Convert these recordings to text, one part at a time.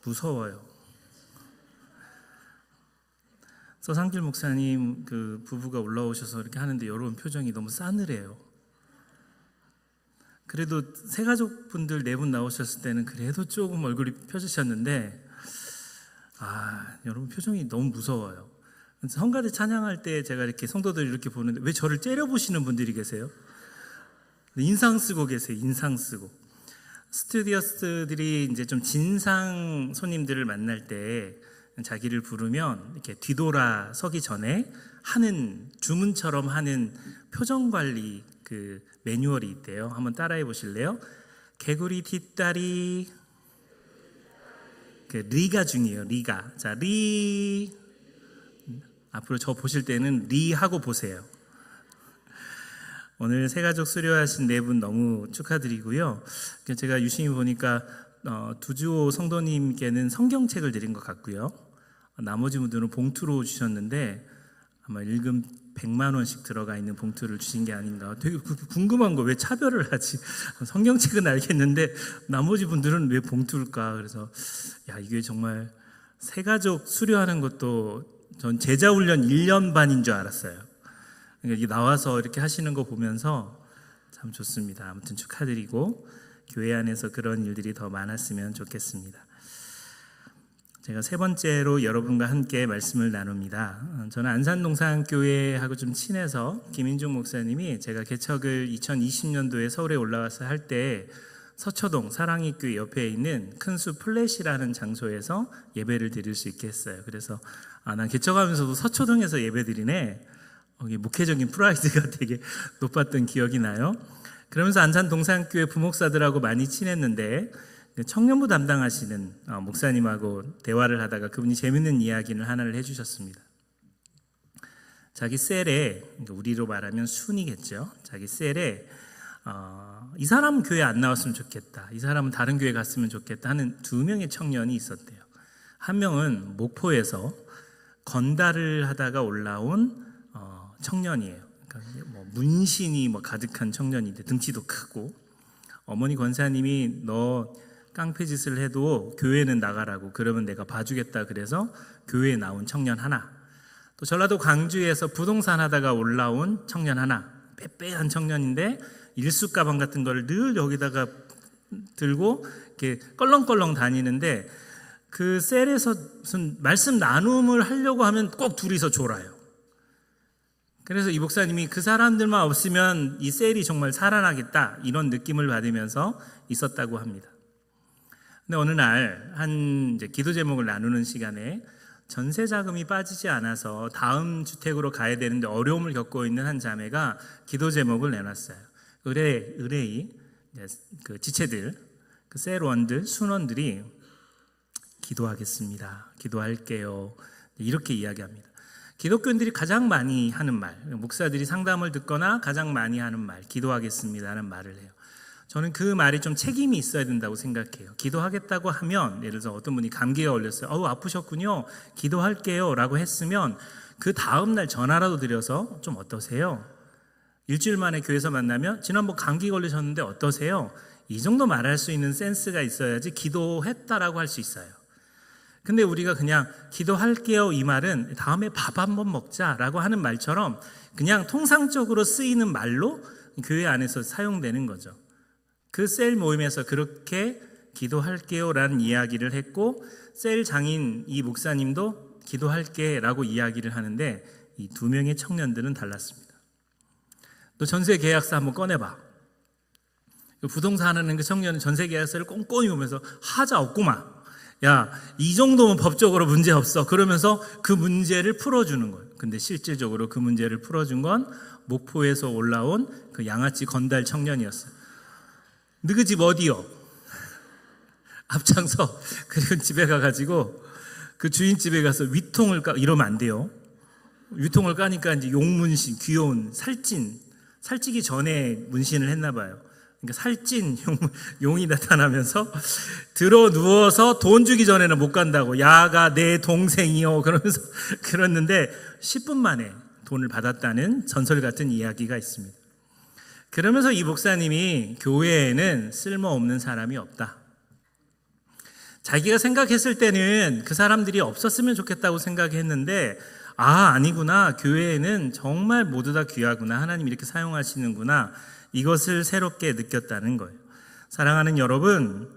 무서워요. 서상길 목사님 그 부부가 올라오셔서 이렇게 하는데 여러분 표정이 너무 싸늘해요. 그래도 새 가족분들 4분 나오셨을 때는 그래도 조금 얼굴이 펴지셨는데 여러분 표정이 너무 무서워요. 성가대 찬양할 때 제가 이렇게 성도들 이렇게 보는데 왜 저를 째려보시는 분들이 계세요? 인상 쓰고 계세요. 인상 쓰고. 스튜디오스들이 이제 좀 진상 손님들을 만날 때 자기를 부르면 이렇게 뒤돌아 서기 전에 하는 주문처럼 하는 표정 관리 그 매뉴얼이 있대요. 한번 따라해 보실래요? 개구리 뒷다리. 그 리가 중요해요. 리가. 자, 리. 앞으로 저 보실 때는 리 하고 보세요. 오늘 새가족 수료하신 4분 너무 축하드리고요. 제가 유심히 보니까 두주호 성도님께는 성경책을 드린 것 같고요. 나머지 분들은 봉투로 주셨는데 아마 일금 100만 원씩 들어가 있는 봉투를 주신 게 아닌가. 되게 궁금한 거 왜 차별을 하지? 성경책은 알겠는데 나머지 분들은 왜 봉투일까? 그래서 이게 정말 새가족 수료하는 것도 전 제자 훈련 1년 반인 줄 알았어요. 그러니까 나와서 이렇게 하시는 거 보면서 참 좋습니다. 아무튼 축하드리고 교회 안에서 그런 일들이 더 많았으면 좋겠습니다. 제가 3번째로 여러분과 함께 말씀을 나눕니다. 저는 안산동산교회하고 좀 친해서 김인중 목사님이 제가 개척을 2020년도에 서울에 올라와서 할 때 서초동 사랑의교회 옆에 있는 큰수 플랫이라는 장소에서 예배를 드릴 수 있게 했어요. 그래서 난 개척하면서도 서초동에서 예배 드리네. 목회적인 프라이드가 되게 높았던 기억이 나요. 그러면서 안산동산교회 부목사들하고 많이 친했는데 청년부 담당하시는 목사님하고 대화를 하다가 그분이 재밌는 이야기를 하나를 해주셨습니다. 자기 셀에, 우리로 말하면 순이겠죠. 자기 셀에 이 사람은 교회 안 나왔으면 좋겠다, 이 사람은 다른 교회 갔으면 좋겠다 하는 2명의 청년이 있었대요. 한 명은 목포에서 건달을 하다가 올라온 청년이에요. 그러니까 문신이 가득한 청년인데 등치도 크고, 어머니 권사님이 너 깡패짓을 해도 교회는 나가라고, 그러면 내가 봐주겠다 그래서 교회에 나온 청년 하나, 또 전라도 광주에서 부동산 하다가 올라온 청년 하나, 빼빼한 청년인데 일수 가방 같은 걸 늘 여기다가 들고 이렇게 껄렁껄렁 다니는데 그 셀에서 무슨 말씀 나눔을 하려고 하면 꼭 둘이서 졸아요. 그래서 이 목사님이 그 사람들만 없으면 이 셀이 정말 살아나겠다, 이런 느낌을 받으면서 있었다고 합니다. 근데 어느 날 한 기도 제목을 나누는 시간에 전세 자금이 빠지지 않아서 다음 주택으로 가야 되는데 어려움을 겪고 있는 한 자매가 기도 제목을 내놨어요. 의뢰의 그 지체들, 그 셀원들, 순원들이 기도하겠습니다, 기도할게요, 이렇게 이야기합니다. 기독교인들이 가장 많이 하는 말, 목사들이 상담을 듣거나 가장 많이 하는 말, 기도하겠습니다라는 말을 해요. 저는 그 말이 좀 책임이 있어야 된다고 생각해요. 기도하겠다고 하면, 예를 들어서 어떤 분이 감기가 걸렸어요. 아프셨군요, 기도할게요 라고 했으면 그 다음날 전화라도 드려서 좀 어떠세요? 일주일 만에 교회에서 만나면 지난번 감기 걸리셨는데 어떠세요? 이 정도 말할 수 있는 센스가 있어야지 기도했다라고 할 수 있어요. 근데 우리가 그냥 기도할게요, 이 말은 다음에 밥 한번 먹자라고 하는 말처럼 그냥 통상적으로 쓰이는 말로 교회 안에서 사용되는 거죠. 그 셀 모임에서 그렇게 기도할게요 라는 이야기를 했고, 셀 장인 이 목사님도 기도할게 라고 이야기를 하는데 이 2명의 청년들은 달랐습니다. 너 전세 계약서 한번 꺼내봐. 부동산 하는 그 청년은 전세 계약서를 꼼꼼히 보면서 하자 없구만, 야 이 정도면 법적으로 문제 없어, 그러면서 그 문제를 풀어주는 거예요. 근데 실질적으로 그 문제를 풀어준 건 목포에서 올라온 그 양아치 건달 청년이었어요. 너희 집 어디요? 앞장서. 그리고 집에 가가지고 그 주인집에 가서 위통을 까, 이러면 안 돼요. 위통을 까니까 이제 용문신, 귀여운 살찌기 전에 문신을 했나 봐요. 그러니까 살찐 용이 나타나면서 들어 누워서 돈 주기 전에는 못 간다고, 야가 내 동생이요 그러면서 그랬는데 10분 만에 돈을 받았다는 전설 같은 이야기가 있습니다. 그러면서 이 목사님이 교회에는 쓸모없는 사람이 없다, 자기가 생각했을 때는 그 사람들이 없었으면 좋겠다고 생각했는데 아니구나. 교회에는 정말 모두 다 귀하구나. 하나님 이렇게 사용하시는구나. 이것을 새롭게 느꼈다는 거예요. 사랑하는 여러분,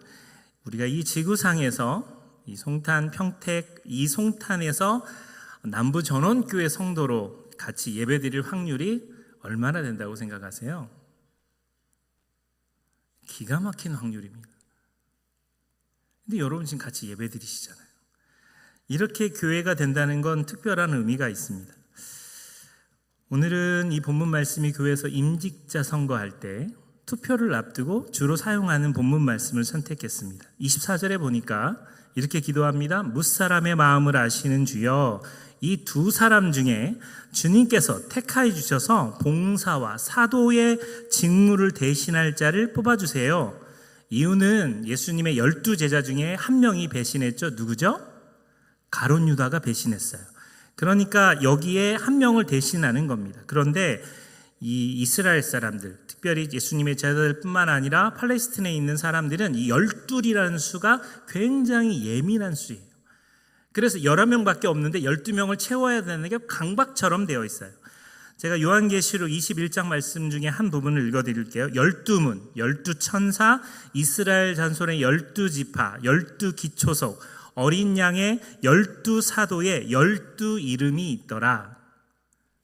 우리가 이 지구상에서 이 송탄, 평택, 이 송탄에서 남부 전원교회 성도로 같이 예배드릴 확률이 얼마나 된다고 생각하세요? 기가 막힌 확률입니다. 근데 여러분 지금 같이 예배드리시잖아요. 이렇게 교회가 된다는 건 특별한 의미가 있습니다. 오늘은 이 본문 말씀이 교회에서 임직자 선거할 때 투표를 앞두고 주로 사용하는 본문 말씀을 선택했습니다. 24절에 보니까 이렇게 기도합니다. 뭇사람의 마음을 아시는 주여, 이 두 사람 중에 주님께서 택하여 주셔서 봉사와 사도의 직무를 대신할 자를 뽑아주세요. 이유는 예수님의 12제자 중에 한 명이 배신했죠. 누구죠? 가룟 유다가 배신했어요. 그러니까 여기에 한 명을 대신하는 겁니다. 그런데 이 이스라엘 사람들, 특별히 예수님의 제자들뿐만 아니라 팔레스틴에 있는 사람들은 이 12이라는 수가 굉장히 예민한 수예요. 그래서 11명밖에 없는데 12명을 채워야 되는 게 강박처럼 되어 있어요. 제가 요한계시록 21장 말씀 중에 한 부분을 읽어드릴게요. 12문, 12천사, 이스라엘 잔손의 12지파, 12기초석, 어린 양의 12사도의 12이름이 있더라.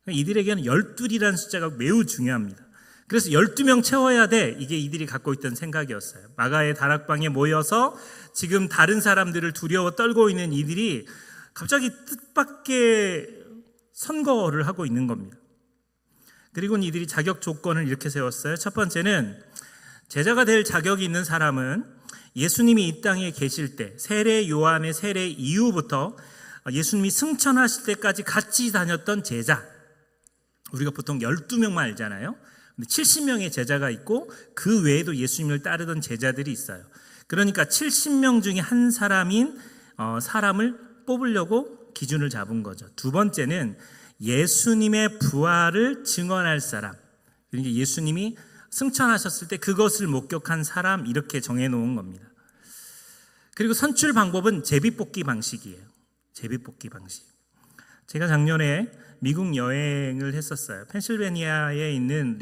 이들에게는 12이라는 숫자가 매우 중요합니다. 그래서 12명 채워야 돼. 이게 이들이 갖고 있던 생각이었어요. 마가의 다락방에 모여서 지금 다른 사람들을 두려워 떨고 있는 이들이 갑자기 뜻밖의 선거를 하고 있는 겁니다. 그리고 이들이 자격 조건을 이렇게 세웠어요. 첫 번째는 제자가 될 자격이 있는 사람은 예수님이 이 땅에 계실 때 세례 요한의 세례 이후부터 예수님이 승천하실 때까지 같이 다녔던 제자, 우리가 보통 12명만 알잖아요. 근데 70명의 제자가 있고 그 외에도 예수님을 따르던 제자들이 있어요. 그러니까 70명 중에 한 사람인 사람을 뽑으려고 기준을 잡은 거죠. 두 번째는 예수님의 부활을 증언할 사람, 그러니까 예수님이 승천하셨을 때 그것을 목격한 사람, 이렇게 정해놓은 겁니다. 그리고 선출 방법은 제비뽑기 방식이에요. 제비뽑기 방식. 제가 작년에 미국 여행을 했었어요. 펜실베니아에 있는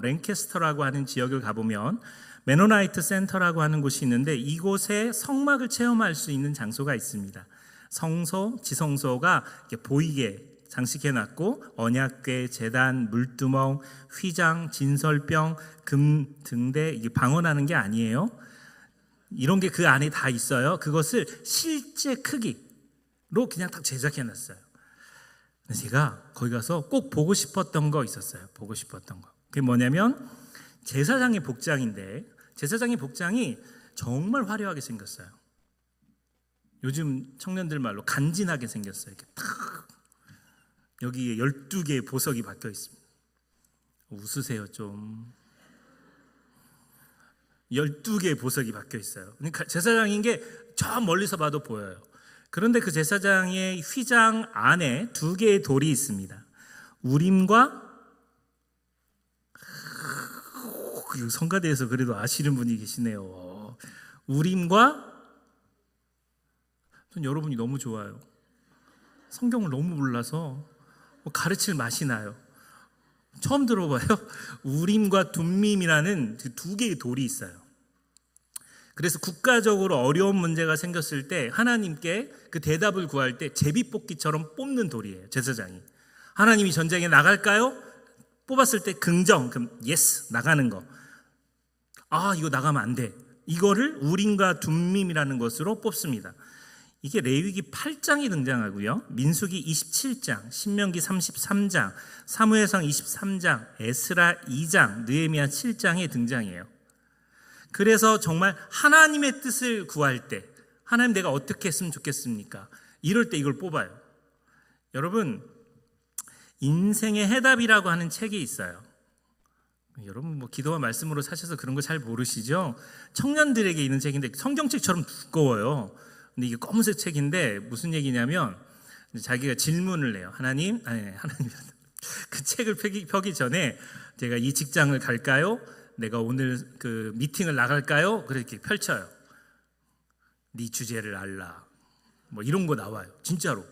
랭캐스터라고 하는 지역을 가보면 메노나이트 센터라고 하는 곳이 있는데 이곳에 성막을 체험할 수 있는 장소가 있습니다. 성소, 지성소가 이렇게 보이게 장식해놨고 언약궤, 제단, 물두멍, 휘장, 진설병, 금 등대, 이게 방언하는 게 아니에요. 이런 게 그 안에 다 있어요. 그것을 실제 크기로 그냥 딱 제작해놨어요. 제가 거기 가서 꼭 보고 싶었던 거 있었어요. 보고 싶었던 거. 그게 뭐냐면 제사장의 복장인데 제사장의 복장이 정말 화려하게 생겼어요. 요즘 청년들 말로 간지나게 생겼어요. 이렇게 탁 여기에 12개의 보석이 박혀 있습니다. 웃으세요 좀. 12개의 보석이 박혀 있어요. 그러니까 제사장인 게 저 멀리서 봐도 보여요. 그런데 그 제사장의 휘장 안에 2개의 돌이 있습니다. 우림과 성가대에서 그래도 아시는 분이 계시네요. 우림과 전 여러분이 너무 좋아요. 성경을 너무 몰라서 가르칠 맛이 나요. 처음 들어봐요. 우림과 둠밈이라는 2개의 돌이 있어요. 그래서 국가적으로 어려운 문제가 생겼을 때 하나님께 그 대답을 구할 때 제비뽑기처럼 뽑는 돌이에요. 제사장이. 하나님이 전쟁에 나갈까요? 뽑았을 때 긍정, 그럼 예스, 나가는 거. 이거 나가면 안 돼. 이거를 우림과 둠밈이라는 것으로 뽑습니다. 이게 레위기 8장이 등장하고요. 민수기 27장, 신명기 33장, 사무엘상 23장, 에스라 2장, 느헤미야 7장에 등장해요. 그래서 정말 하나님의 뜻을 구할 때 하나님 내가 어떻게 했으면 좋겠습니까? 이럴 때 이걸 뽑아요. 여러분, 인생의 해답이라고 하는 책이 있어요. 여러분 기도와 말씀으로 사셔서 그런 거 잘 모르시죠? 청년들에게 있는 책인데 성경책처럼 두꺼워요. 근데 이게 검은색 책인데 무슨 얘기냐면 자기가 질문을 내요. 하나님 그 책을 펴기 전에 제가 이 직장을 갈까요? 내가 오늘 그 미팅을 나갈까요? 그렇게 펼쳐요. 네 주제를 알라. 뭐 이런 거 나와요. 진짜로.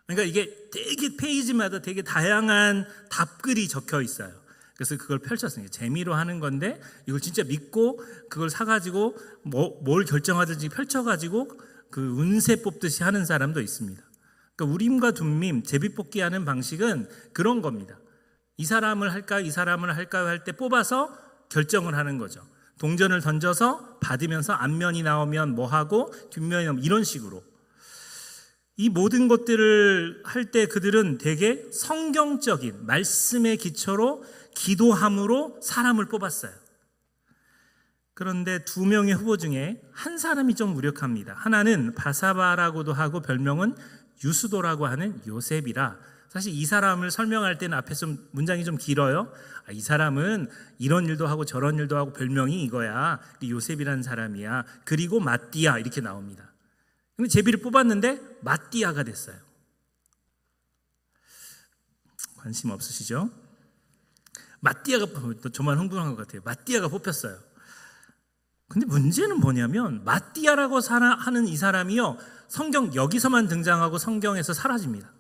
그러니까 이게 되게 페이지마다 되게 다양한 답글이 적혀 있어요. 그래서 그걸 펼쳤어요. 재미로 하는 건데 이걸 진짜 믿고 그걸 사가지고 뭘 결정하든지 펼쳐가지고 그 운세 뽑듯이 하는 사람도 있습니다. 그러니까 우림과 둠밈, 제비뽑기 하는 방식은 그런 겁니다. 이 사람을 할까, 이 사람을 할까 할 때 뽑아서 결정을 하는 거죠. 동전을 던져서 받으면서 앞면이 나오면 뭐 하고 뒷면이 나오면 이런 식으로. 이 모든 것들을 할 때 그들은 되게 성경적인 말씀의 기초로 기도함으로 사람을 뽑았어요. 그런데 두 명의 후보 중에 한 사람이 좀 무력합니다. 하나는 바사바라고도 하고 별명은 유수도라고 하는 요셉이라, 사실 이 사람을 설명할 때는 앞에 좀 문장이 좀 길어요. 이 사람은 이런 일도 하고 저런 일도 하고 별명이 이거야. 요셉이라는 사람이야. 그리고 마띠아 이렇게 나옵니다. 근데 제비를 뽑았는데 마띠아가 됐어요. 관심 없으시죠? 마띠아가, 저만 흥분한 것 같아요. 마띠아가 뽑혔어요. 근데 문제는 뭐냐면 마띠아라고 하는 이 사람이요, 성경 여기서만 등장하고 성경에서 사라집니다.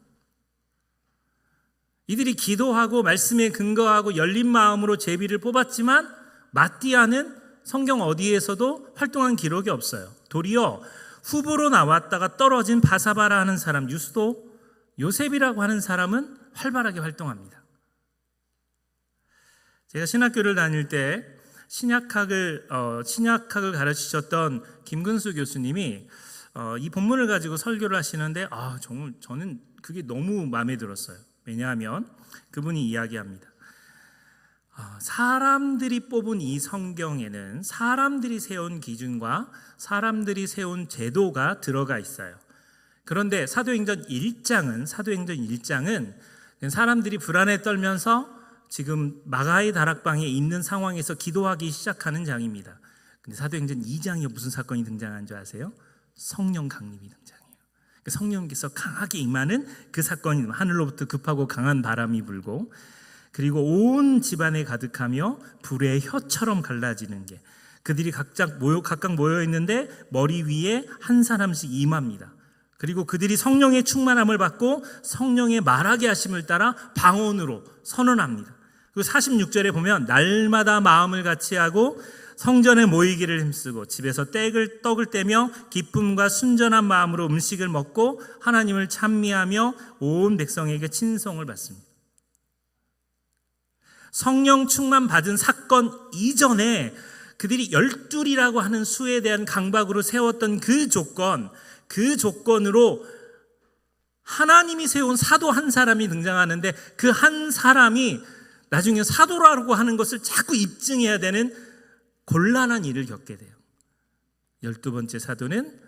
이들이 기도하고 말씀에 근거하고 열린 마음으로 제비를 뽑았지만 마띠아는 성경 어디에서도 활동한 기록이 없어요. 도리어 후보로 나왔다가 떨어진 바사바라 하는 사람, 유수도, 요셉이라고 하는 사람은 활발하게 활동합니다. 제가 신학교를 다닐 때 신약학을 가르치셨던 김근수 교수님이 이 본문을 가지고 설교를 하시는데 정말 저는 그게 너무 마음에 들었어요. 왜냐하면 그분이 이야기합니다. 사람들이 뽑은 이 성경에는 사람들이 세운 기준과 사람들이 세운 제도가 들어가 있어요. 그런데 사도행전 1장은 사람들이 불안에 떨면서 지금 마가의 다락방에 있는 상황에서 기도하기 시작하는 장입니다. 근데 사도행전 2장에 무슨 사건이 등장한 줄 아세요? 성령 강림이 등장해요. 성령께서 강하게 임하는 그 사건이, 하늘로부터 급하고 강한 바람이 불고, 그리고 온 집안에 가득하며 불의 혀처럼 갈라지는 게, 그들이 각각 모여 있는데 머리 위에 한 사람씩 임합니다. 그리고 그들이 성령의 충만함을 받고 성령의 말하게 하심을 따라 방언으로 선언합니다. 그리고 46절에 보면 날마다 마음을 같이하고 성전에 모이기를 힘쓰고 집에서 떡을 떼며 기쁨과 순전한 마음으로 음식을 먹고 하나님을 찬미하며 온 백성에게 친송을 받습니다. 성령 충만 받은 사건 이전에 그들이 열둘이라고 하는 수에 대한 강박으로 세웠던 그 조건으로 하나님이 세운 사도 한 사람이 등장하는데, 그 한 사람이 나중에 사도라고 하는 것을 자꾸 입증해야 되는 곤란한 일을 겪게 돼요. 12번째 사도는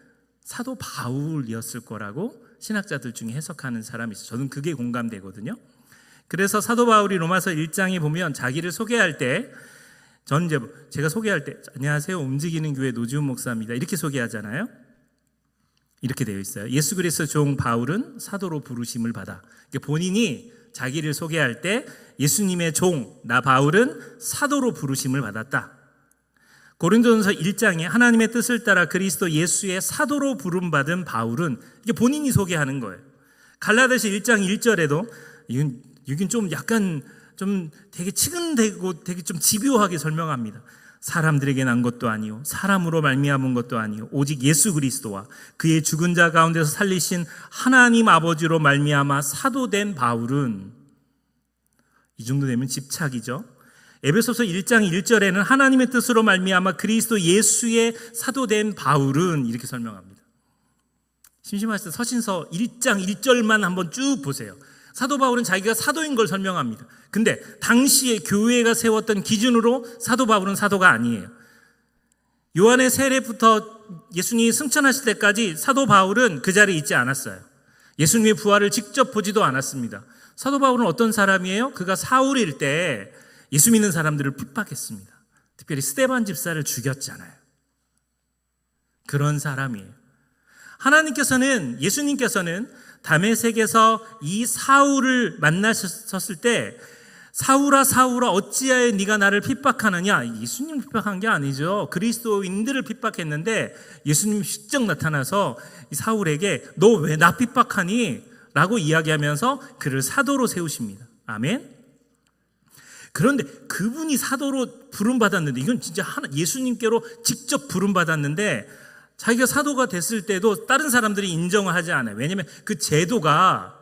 사도 바울이었을 거라고 신학자들 중에 해석하는 사람이 있어요. 저는 그게 공감되거든요. 그래서 사도 바울이 로마서 1장에 보면 자기를 소개할 때, 제가 소개할 때 안녕하세요, 움직이는 교회 노지훈 목사입니다 이렇게 소개하잖아요. 이렇게 되어 있어요. 예수 그리스도 종 바울은 사도로 부르심을 받아. 본인이 자기를 소개할 때 예수님의 종 나 바울은 사도로 부르심을 받았다. 고린도전서 1장에 하나님의 뜻을 따라 그리스도 예수의 사도로 부름받은 바울은, 이게 본인이 소개하는 거예요. 갈라디아서 1장 1절에도 이건 좀 약간 좀 되게 치근대고 되게 좀 집요하게 설명합니다. 사람들에게 난 것도 아니요 사람으로 말미암은 것도 아니요 오직 예수 그리스도와 그의 죽은 자 가운데서 살리신 하나님 아버지로 말미암아 사도된 바울은, 이 정도 되면 집착이죠. 에베소서 1장 1절에는 하나님의 뜻으로 말미암아 그리스도 예수의 사도된 바울은 이렇게 설명합니다. 심심하실 때 서신서 1장 1절만 한번 쭉 보세요. 사도 바울은 자기가 사도인 걸 설명합니다. 근데 당시에 교회가 세웠던 기준으로 사도 바울은 사도가 아니에요. 요한의 세례부터 예수님이 승천하실 때까지 사도 바울은 그 자리에 있지 않았어요. 예수님의 부활을 직접 보지도 않았습니다. 사도 바울은 어떤 사람이에요? 그가 사울일 때 예수 믿는 사람들을 핍박했습니다. 특별히 스데반 집사를 죽였잖아요. 그런 사람이에요. 예수님께서는 다메섹에서 이 사울을 만나셨을 때 사울아 사울아 어찌하여 네가 나를 핍박하느냐. 예수님 핍박한 게 아니죠. 그리스도인들을 핍박했는데 예수님이 직접 나타나서 이 사울에게 너 왜 나 핍박하니? 라고 이야기하면서 그를 사도로 세우십니다. 아멘. 그런데 그분이 사도로 부름받았는데, 이건 진짜 예수님께로 직접 부름받았는데 자기가 사도가 됐을 때도 다른 사람들이 인정을 하지 않아요. 왜냐하면 그 제도가,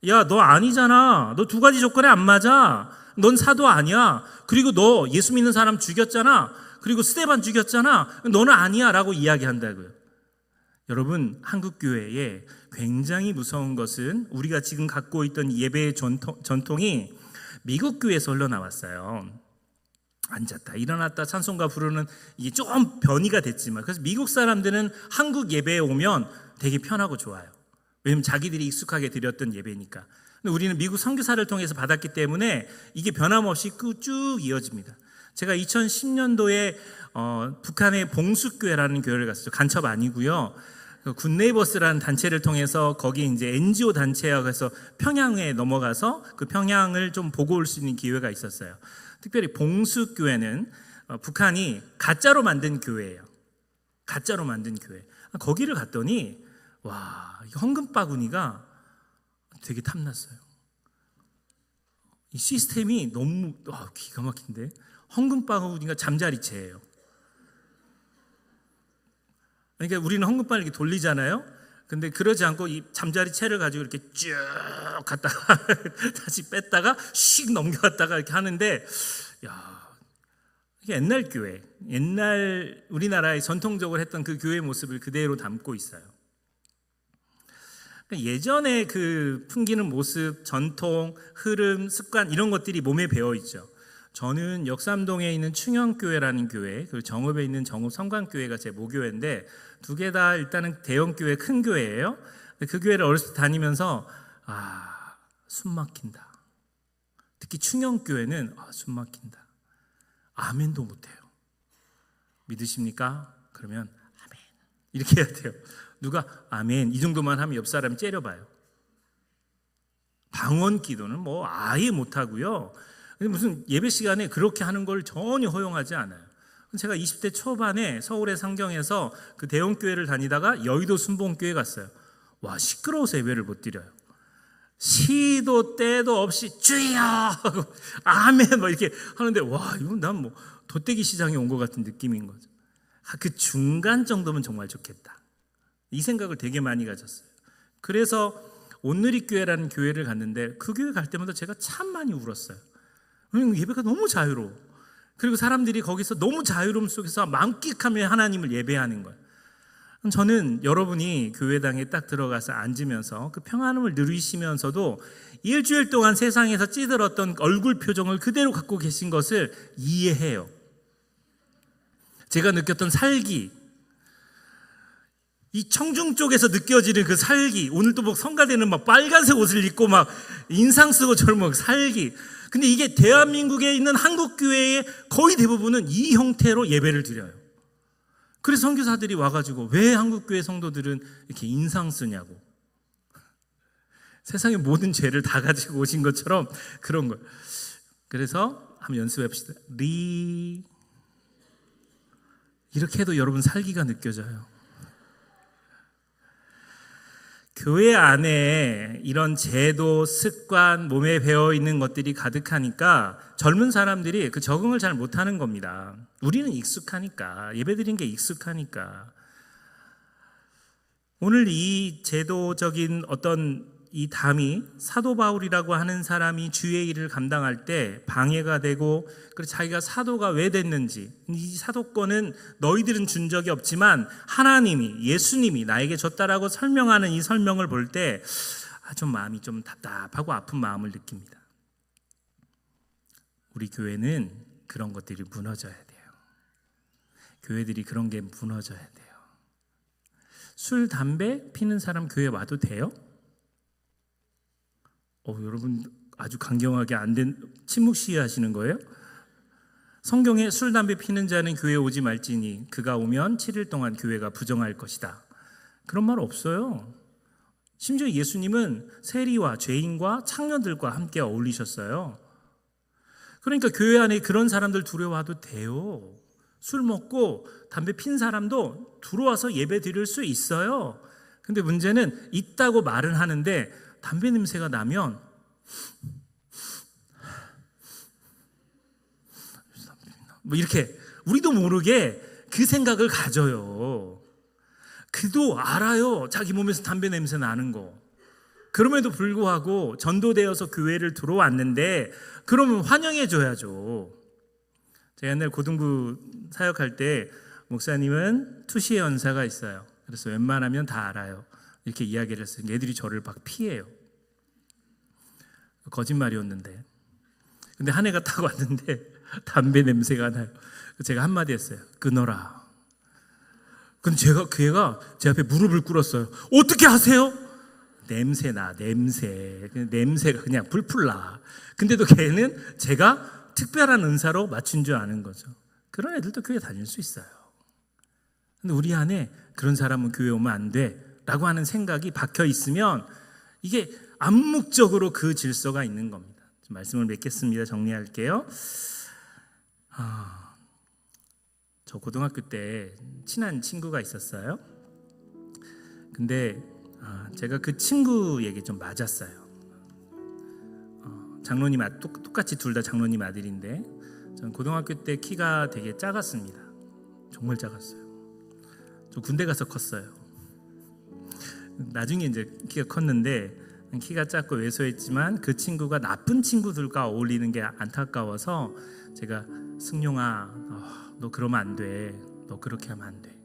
야, 너 아니잖아. 너 두 가지 조건에 안 맞아. 넌 사도 아니야. 그리고 너 예수 믿는 사람 죽였잖아. 그리고 스데반 죽였잖아. 너는 아니야 라고 이야기한다고요. 여러분, 한국교회에 굉장히 무서운 것은 우리가 지금 갖고 있던 예배의 전통이 미국 교회에서 흘러나왔어요. 앉았다 일어났다 찬송가 부르는 이게 좀 변이가 됐지만, 그래서 미국 사람들은 한국 예배에 오면 되게 편하고 좋아요. 왜냐하면 자기들이 익숙하게 드렸던 예배니까. 근데 우리는 미국 선교사를 통해서 받았기 때문에 이게 변함없이 쭉 이어집니다. 제가 2010년도에 북한의 봉숙교회라는 교회를 갔어요. 간첩 아니고요. 굿네이버스라는 단체를 통해서 거기 이제 NGO 단체와 해서 평양에 넘어가서 그 평양을 좀 보고 올 수 있는 기회가 있었어요. 특별히 봉숙교회는 북한이 가짜로 만든 교회예요. 가짜로 만든 교회. 거기를 갔더니 와, 헌금 바구니가 되게 탐났어요. 이 시스템이 너무 기가 막힌데, 헌금 바구니가 잠자리채예요. 그러니까 우리는 헌금방을 이렇게 돌리잖아요. 근데 그러지 않고 이 잠자리 채를 가지고 이렇게 쭉 갔다가 다시 뺐다가 씩 넘겨갔다가 이렇게 하는데, 야, 이게 옛날 교회, 옛날 우리나라에 전통적으로 했던 그 교회 모습을 그대로 담고 있어요. 예전에 그 풍기는 모습, 전통, 흐름, 습관 이런 것들이 몸에 배어 있죠. 저는 역삼동에 있는 충영교회라는 교회, 그리고 정읍에 있는 정읍성관교회가 제 모교회인데 두 개 다 일단은 대형교회, 큰 교회예요. 그 교회를 어렸을 때 다니면서 숨 막힌다. 특히 충영교회는 숨 막힌다. 아멘도 못해요. 믿으십니까? 그러면 아멘 이렇게 해야 돼요. 누가 아멘 이 정도만 하면 옆 사람이 째려봐요. 방언 기도는 뭐 아예 못하고요. 무슨 예배 시간에 그렇게 하는 걸 전혀 허용하지 않아요. 제가 20대 초반에 서울의 상경에서 그 대형교회를 다니다가 여의도 순복음교회 갔어요. 와, 시끄러워서 예배를 못 드려요. 시도 때도 없이 주여 하고 아멘 막 이렇게 하는데, 와, 이건 난 뭐 돗대기 시장에 온 것 같은 느낌인 거죠. 그 중간 정도면 정말 좋겠다, 이 생각을 되게 많이 가졌어요. 그래서 온누리교회라는 교회를 갔는데 그 교회 갈 때마다 제가 참 많이 울었어요. 예배가 너무 자유로워. 그리고 사람들이 거기서 너무 자유로움 속에서 만끽하며 하나님을 예배하는 거예요. 저는 여러분이 교회당에 딱 들어가서 앉으면서 그 평안함을 누리시면서도 일주일 동안 세상에서 찌들었던 얼굴 표정을 그대로 갖고 계신 것을 이해해요. 제가 느꼈던 살기, 이 청중 쪽에서 느껴지는 그 살기, 오늘도 뭐 성가대는 막 빨간색 옷을 입고 막 인상 쓰고 젊은 살기. 근데 이게 대한민국에 있는 한국교회의 거의 대부분은 이 형태로 예배를 드려요. 그래서 선교사들이 와가지고 왜 한국교회 성도들은 이렇게 인상 쓰냐고, 세상의 모든 죄를 다 가지고 오신 것처럼 그런 걸. 그래서 한번 연습해 봅시다. 이렇게 해도 여러분 살기가 느껴져요. 교회 안에 이런 제도, 습관, 몸에 배어있는 것들이 가득하니까 젊은 사람들이 그 적응을 잘 못하는 겁니다. 우리는 익숙하니까, 예배드린 게 익숙하니까. 오늘 이 제도적인 어떤 이 담이, 사도 바울이라고 하는 사람이 주의 일을 감당할 때 방해가 되고, 그리고 자기가 사도가 왜 됐는지, 이 사도권은 너희들은 준 적이 없지만 하나님이, 예수님이 나에게 줬다라고 설명하는 이 설명을 볼 때 좀 마음이 좀 답답하고 아픈 마음을 느낍니다. 우리 교회는 그런 것들이 무너져야 돼요. 교회들이 그런 게 무너져야 돼요. 술, 담배 피는 사람 교회 와도 돼요? 여러분 아주 강경하게 안 된 침묵 시위하시는 거예요? 성경에 술, 담배 피는 자는 교회에 오지 말지니 그가 오면 7일 동안 교회가 부정할 것이다. 그런 말 없어요. 심지어 예수님은 세리와 죄인과 창녀들과 함께 어울리셨어요. 그러니까 교회 안에 그런 사람들 들어와도 돼요. 술 먹고 담배 핀 사람도 들어와서 예배 드릴 수 있어요. 근데 문제는 있다고 말은 하는데 담배 냄새가 나면 뭐 이렇게 우리도 모르게 그 생각을 가져요. 그도 알아요. 자기 몸에서 담배 냄새 나는 거. 그럼에도 불구하고 전도되어서 교회를 들어왔는데 그러면 환영해 줘야죠. 제가 옛날 고등부 사역할 때 목사님은 투시의 연사가 있어요. 그래서 웬만하면 다 알아요. 이렇게 이야기를 했어요. 얘들이 저를 막 피해요. 거짓말이었는데. 근데 한 해가 딱 왔는데 담배 냄새가 나요. 제가 한마디 했어요. 끊어라. 근데 그 애가 제 앞에 무릎을 꿇었어요. 어떻게 하세요? 냄새 나, 냄새. 냄새가 그냥 풀풀 나. 근데도 걔는 제가 특별한 은사로 맞춘 줄 아는 거죠. 그런 애들도 교회 다닐 수 있어요. 근데 우리 안에 그런 사람은 교회 오면 안 돼 라고 하는 생각이 박혀 있으면 이게 암묵적으로 그 질서가 있는 겁니다. 말씀을 맺겠습니다. 정리할게요. 저 고등학교 때 친한 친구가 있었어요. 근데 제가 그 친구에게 좀 맞았어요. 장로님 똑같이 둘 다 장로님 아들인데 전 고등학교 때 키가 되게 작았습니다. 정말 작았어요. 저 군대 가서 컸어요. 나중에 이제 키가 컸는데 키가 작고 왜소했지만 그 친구가 나쁜 친구들과 어울리는 게 안타까워서 제가 승용아, 너 그러면 안 돼. 너 그렇게 하면 안 돼.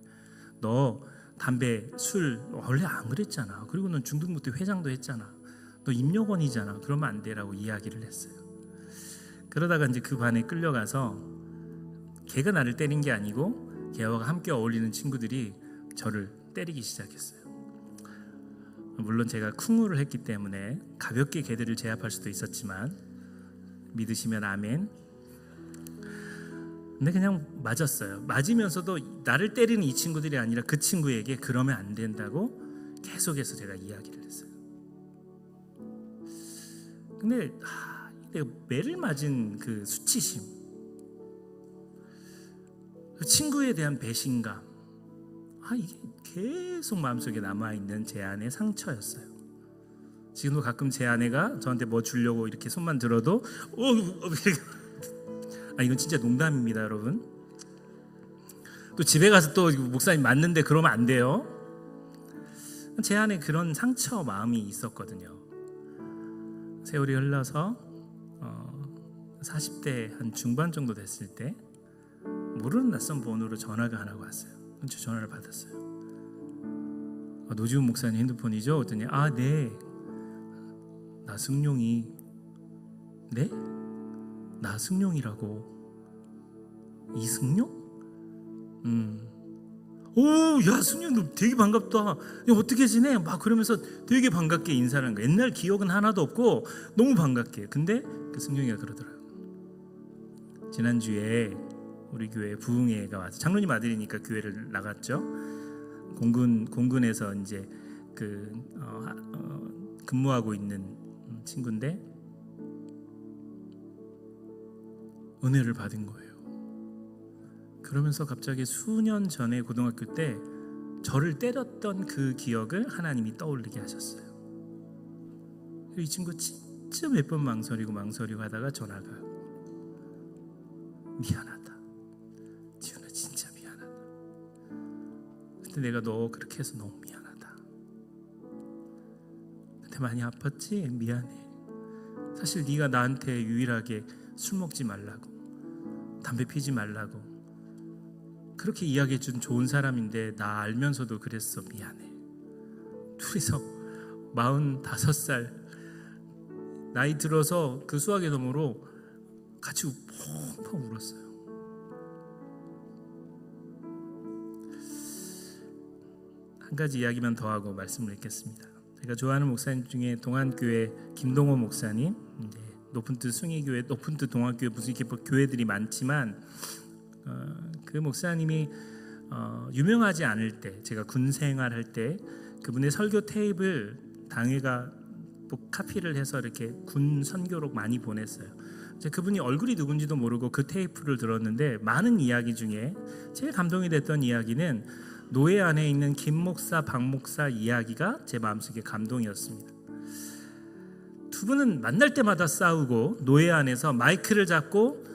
너 담배, 술 원래 안 그랬잖아. 그리고 넌 중등부때 회장도 했잖아. 너 임력원이잖아. 그러면 안 돼라고 이야기를 했어요. 그러다가 이제 그 반에 끌려가서 걔가 나를 때린 게 아니고 걔와 함께 어울리는 친구들이 저를 때리기 시작했어요. 물론 제가 쿵우를 했기 때문에 가볍게 걔들을 제압할 수도 있었지만 믿으시면 아멘. 근데 그냥 맞았어요. 맞으면서도 나를 때리는 이 친구들이 아니라 그 친구에게 그러면 안 된다고 계속해서 제가 이야기를 했어요. 근데 내가 매를 맞은 그 수치심, 그 친구에 대한 배신감, 이게 계속 마음속에 남아있는 제 안의 상처였어요. 지금도 가끔 제 아내가 저한테 뭐 주려고 이렇게 손만 들어도 이건 진짜 농담입니다, 여러분. 또 집에 가서 또 목사님 맞는데 그러면 안 돼요. 제 안에 그런 상처 마음이 있었거든요. 세월이 흘러서 40대 한 중반 정도 됐을 때 모르는 낯선 번호로 전화가 하나 왔어요. 저 전화를 받았어요. 노지훈 목사님 핸드폰이죠? 그랬더니 네. 나 승용이. 네? 나 승용이라고. 이승용? 야 승용 너 되게 반갑다. 야, 어떻게 지내? 막 그러면서 되게 반갑게 인사를 한 거야. 옛날 기억은 하나도 없고 너무 반갑게. 근데 그 승용이가 그러더라고요. 지난주에 우리 교회 부흥회가 와서 장로님 아들이니까 교회를 나갔죠. 공군에서 이제 근무하고 있는 친구인데 은혜를 받은 거예요. 그러면서 갑자기 수년 전에 고등학교 때 저를 때렸던 그 기억을 하나님이 떠올리게 하셨어요. 이 친구 진짜 몇 번 망설이고 하다가 전화가 미안하다. 지훈아 진짜 미안하다. 근데 내가 너 그렇게 해서 너무 미안하다. 근데 많이 아팠지? 미안해. 사실 네가 나한테 유일하게 술 먹지 말라고 담배 피지 말라고 그렇게 이야기해준 좋은 사람인데 나 알면서도 그랬어. 미안해. 둘이서 45살 나이 들어서 그 수학의 너머로 같이 펑펑 울었어요. 한 가지 이야기만 더 하고 말씀을 읽겠습니다. 제가 좋아하는 목사님 중에 동안교회 김동호 목사님, 높은뜻 숭의교회, 높은뜻 동안교회 무슨 이렇게 교회들이 많지만 그 목사님이 유명하지 않을 때 제가 군 생활할 때 그분의 설교 테이프를 당회가 카피를 해서 이렇게 군 선교록 많이 보냈어요. 그분이 얼굴이 누군지도 모르고 그 테이프를 들었는데 많은 이야기 중에 제일 감동이 됐던 이야기는 노예 안에 있는 김 목사, 박 목사 이야기가 제 마음속에 감동이었습니다. 두 분은 만날 때마다 싸우고 노예 안에서 마이크를 잡고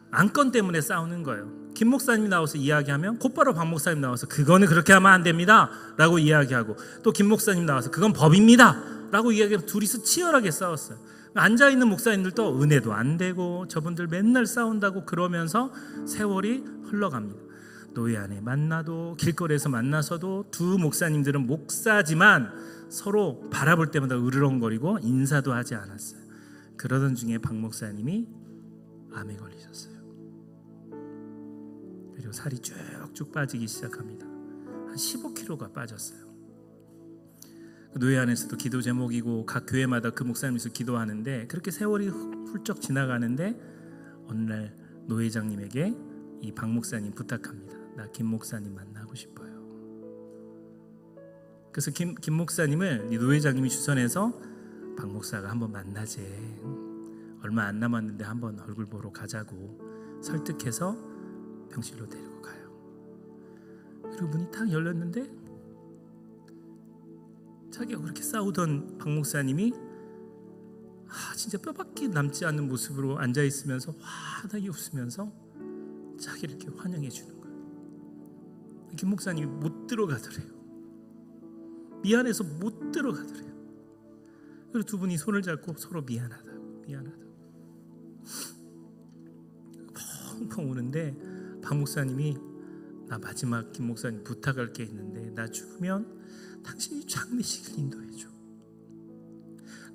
안건 때문에 싸우는 거예요. 김 목사님이 나와서 이야기하면 곧바로 박 목사님 나와서 그거는 그렇게 하면 안 됩니다 라고 이야기하고, 또 김 목사님 나와서 그건 법입니다 라고 이야기하면 둘이서 치열하게 싸웠어요. 앉아있는 목사님들도 은혜도 안 되고 저분들 맨날 싸운다고 그러면서 세월이 흘러갑니다. 노예 안에 만나도 길거리에서 만나서도 두 목사님들은 목사지만 서로 바라볼 때마다 으르렁거리고 인사도 하지 않았어요. 그러던 중에 박 목사님이 암에 걸리셨어요. 그리고 살이 쭉쭉 빠지기 시작합니다. 한 15kg가 빠졌어요. 노예 안에서도 기도 제목이고 각 교회마다 그 목사님에서 기도하는데, 그렇게 세월이 훌쩍 지나가는데 어느 날 노회장님에게 이 박 목사님 부탁합니다. 나 김 목사님 만나고 싶어요. 그래서 김 목사님을 이 노회장님이 추천해서 박 목사가 한번 만나재, 얼마 안 남았는데 한번 얼굴 보러 가자고 설득해서 병실로 데리고 가요. 그리고 문이 탁 열렸는데 자기가 그렇게 싸우던 박 목사님이 진짜 뼈밖에 남지 않는 모습으로 앉아있으면서 환하게 웃으면서 자기를 이렇게 환영해 주는 거예요. 김 목사님이 못 들어가더래요. 미안해서 못 들어가더래요. 그리고 두 분이 손을 잡고 서로 미안하다고 펑펑 우는데, 박 목사님이 나 마지막 김 목사님 부탁할 게 있는데, 나 죽으면 당신이 장례식을 인도해줘.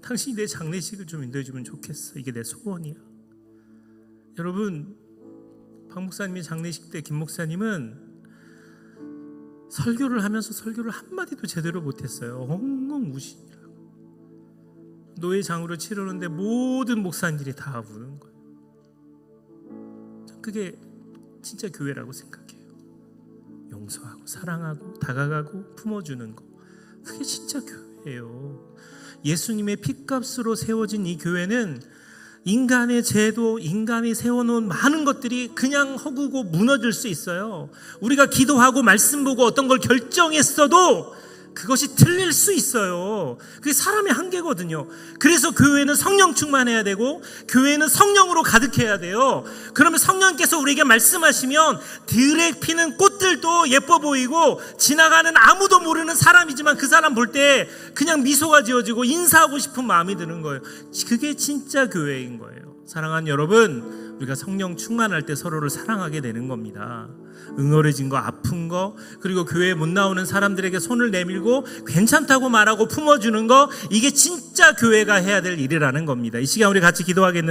당신이 내 장례식을 좀 인도해주면 좋겠어. 이게 내 소원이야. 여러분, 박 목사님의 장례식 때 김 목사님은 설교를 하면서 설교를 한마디도 제대로 못했어요. 엉엉 우시느라고. 노예장으로 치르는데 모든 목사님들이 다 우는 거예요. 그게 진짜 교회라고 생각해요. 용서하고 사랑하고 다가가고 품어주는 거, 그게 진짜 교회예요. 예수님의 핏값으로 세워진 이 교회는 인간의 제도, 인간이 세워놓은 많은 것들이 그냥 허구고 무너질 수 있어요. 우리가 기도하고 말씀 보고 어떤 걸 결정했어도 그것이 틀릴 수 있어요. 그게 사람의 한계거든요. 그래서 교회는 성령 충만해야 되고 교회는 성령으로 가득해야 돼요. 그러면 성령께서 우리에게 말씀하시면 들에 피는 꽃들도 예뻐 보이고, 지나가는 아무도 모르는 사람이지만 그 사람 볼 때 그냥 미소가 지어지고 인사하고 싶은 마음이 드는 거예요. 그게 진짜 교회인 거예요. 사랑하는 여러분, 우리가 성령 충만할 때 서로를 사랑하게 되는 겁니다. 응어려진 거, 아픈 거, 그리고 교회에 못 나오는 사람들에게 손을 내밀고 괜찮다고 말하고 품어주는 거, 이게 진짜 교회가 해야 될 일이라는 겁니다. 이 시간 우리 같이 기도하겠는데